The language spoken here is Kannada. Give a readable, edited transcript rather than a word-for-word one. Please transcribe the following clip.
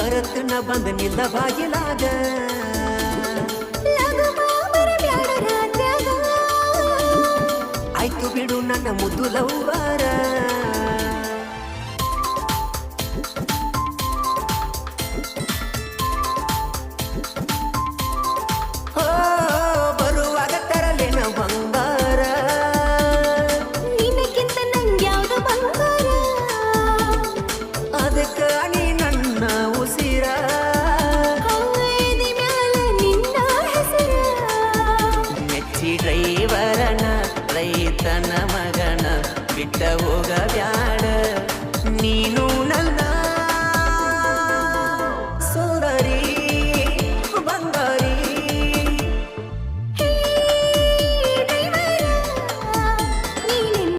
ಬರತನ ಬಂದ ನಿಲ್ಲ ಬಾಗಿಲಾಗ ಆಯ್ತು ಬಿಡು ನನ್ನ ಮುದ್ದು ಲವ್ವಾರ ಬರುವಾಗ ತರಲೇನ ಬಂಗಾರ ನಿನಕ್ಕಿಂತ ನಂಗ್ಯಾವ್ದು ಬಂಗಾರ ಅದಕ್ಕ ನೀ ನನ್ನ ಉಸಿರ ಹೌದಿ ಮ್ಯಾಲ ನಿನ್ನ ಹೆಸರ ಮೆಚ್ಚಿ ಡ್ರೈವರನ ರೈತನ ಮಗನ ಬಿಟ್ಟ ಹೋಗಬ್ಯಾ